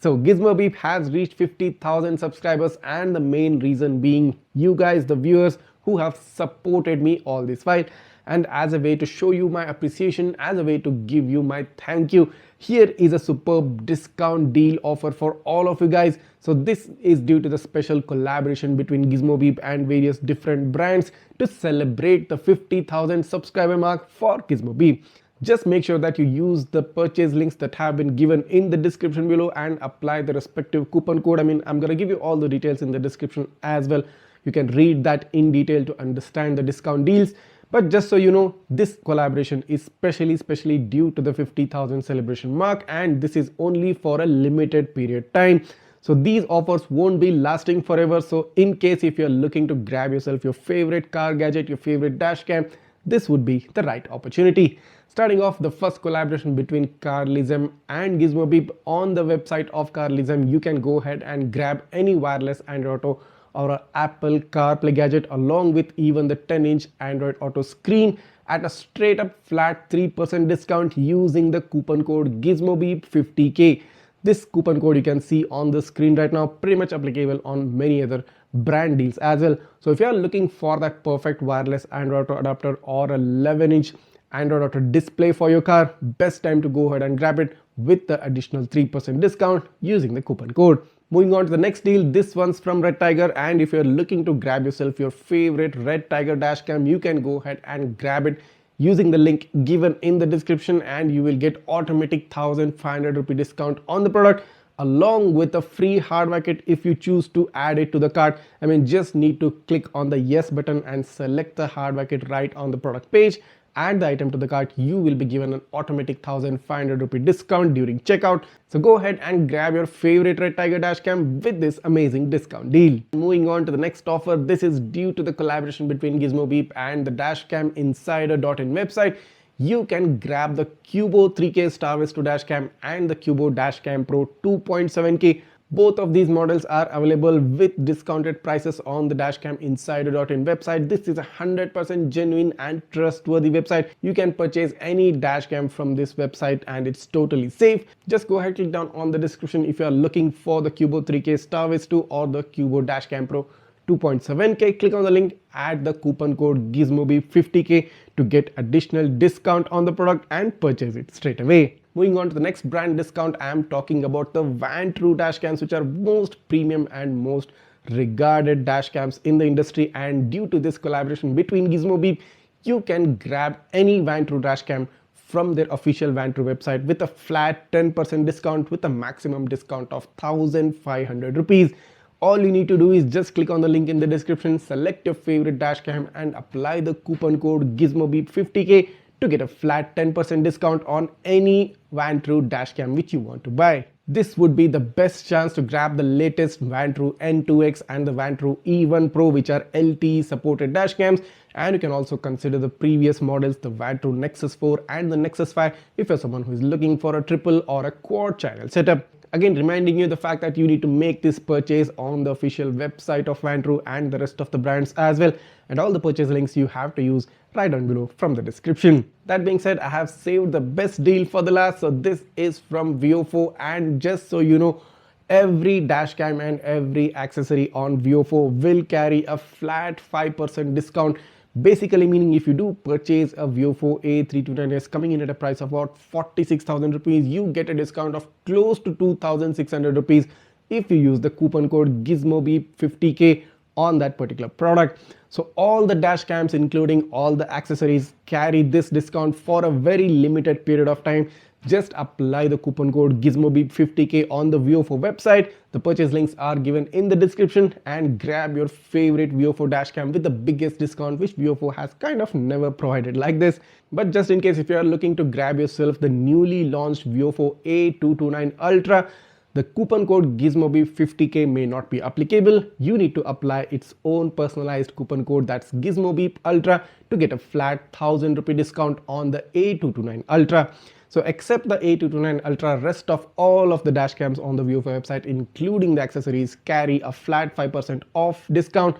So Gizmobeep has reached 50,000 subscribers, and the main reason being you guys, the viewers, who have supported me all this while. And as a way to show you my appreciation, as a way to give you my thank you, here is a superb discount deal offer for all of you guys. So this is due to the special collaboration between Gizmobeep and various different brands to celebrate the 50,000 subscriber mark for Gizmobeep. Just make sure that you use the purchase links that have been given in the description below and apply the respective coupon code. I'm going to give you all the details in the description as well. You can read that in detail to understand the discount deals. But just so you know, this collaboration is specially due to the 50,000 celebration mark, and this is only for a limited period time. So these offers won't be lasting forever. So in case if you're looking to grab yourself your favorite car gadget, your favorite dash cam, this would be the right opportunity. Starting off, the first collaboration between Carlizem and Gizmobeep. On the website of Carlizem, you can go ahead and grab any wireless Android Auto or a Apple CarPlay gadget along with even the 10-inch Android Auto screen at a straight up flat 3% discount using the coupon code Gizmobeep50K. This coupon code you can see on the screen right now, pretty much applicable on many other brand deals as well. So if you are looking for that perfect wireless Android Auto adapter or a 11-inch Android Auto display for your car, best time to go ahead and grab it with the additional 3% discount using the coupon code. Moving on to the next deal, this one's from RedTiger, and if you're looking to grab yourself your favorite RedTiger dashcam, you can go ahead and grab it using the link given in the description, and you will get automatic 1,500 rupee discount on the product along with a free hardwire kit if you choose to add it to the cart. Just need to click on the yes button and select the hardwire kit right on the product page. Add the item to the cart, you will be given an automatic 1,500 rupee discount during checkout. So go ahead and grab your favorite RedTiger dashcam with this amazing discount deal. Moving on to the next offer, this is due to the collaboration between Gizmobeep and the Dashcam Insider.in website. You can grab the Cubo 3K Starvis-2 dashcam and the Cubo Dashcam Pro 2.7K. Both of these models are available with discounted prices on the Dashcam Insider.in website. This is a 100% genuine and trustworthy website. You can purchase any dashcam from this website and it's totally safe. Just go ahead, click down on the description if you are looking for the Cubo 3K Starvis-2 or the Cubo Dashcam Pro 2.7K. Click on the link, add the coupon code Gizmobeep50K to get additional discount on the product and purchase it straight away. Moving on to the next brand discount, I am talking about the Vantrue dashcams, which are most premium and most regarded dashcams in the industry. And due to this collaboration between Gizmobeep, you can grab any Vantrue dashcam from their official Vantrue website with a flat 10% discount with a maximum discount of 1,500 rupees. All you need to do is just click on the link in the description, select your favorite dashcam and apply the coupon code Gizmobeep50K to get a flat 10% discount on any Vantrue dashcam which you want to buy. This would be the best chance to grab the latest Vantrue N2X and the Vantrue E1 Pro, which are LTE supported dashcams, and you can also consider the previous models, the Vantrue Nexus 4 and the Nexus 5 if you're someone who is looking for a triple or a quad channel setup. Again, reminding you the fact that you need to make this purchase on the official website of Vantrue and the rest of the brands as well, and all the purchase links you have to use right down below from the description. That being said, I have saved the best deal for the last. So this is from Viofo, and just so you know, every dashcam and every accessory on Viofo will carry a flat 5% discount. Basically meaning if you do purchase a Viofo A329S coming in at a price of about 46,000 rupees, you get a discount of close to 2,600 rupees if you use the coupon code Gizmobeep50K on that particular product. So all the dash cams, including all the accessories, carry this discount for a very limited period of time. Just apply the coupon code Gizmobeep50K on the Viofo website. The purchase links are given in the description, and grab your favorite Viofo dashcam with the biggest discount, which Viofo has kind of never provided like this. But just in case if you are looking to grab yourself the newly launched Viofo A229 Ultra, the coupon code Gizmobeep50K may not be applicable. You need to apply its own personalized coupon code, that's Gizmobeep Ultra, to get a flat 1,000 rupee discount on the A229 Ultra. So except the A229 Ultra, rest of all of the dashcams on the Viofo website, including the accessories, carry a flat 5% off discount.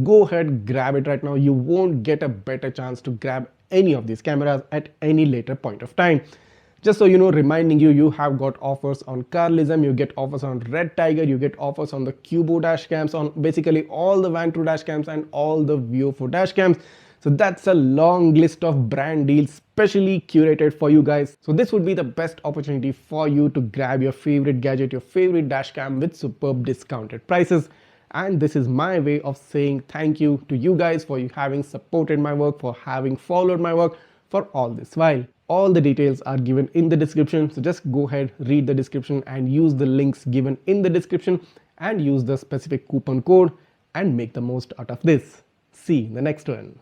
Go ahead, grab it right now. You won't get a better chance to grab any of these cameras at any later point of time. Just so you know, reminding you, you have got offers on Carlizem, you get offers on RedTiger, you get offers on the Cubo dash cams, on basically all the Vantrue dash cams and all the Viofo dash cams. So that's a long list of brand deals specially curated for you guys. So this would be the best opportunity for you to grab your favorite gadget, your favorite dash cam with superb discounted prices. And this is my way of saying thank you to you guys for having supported my work, for having followed my work for all this while. All the details are given in the description, so just go ahead, read the description and use the links given in the description and use the specific coupon code and make the most out of this. See you in the next one.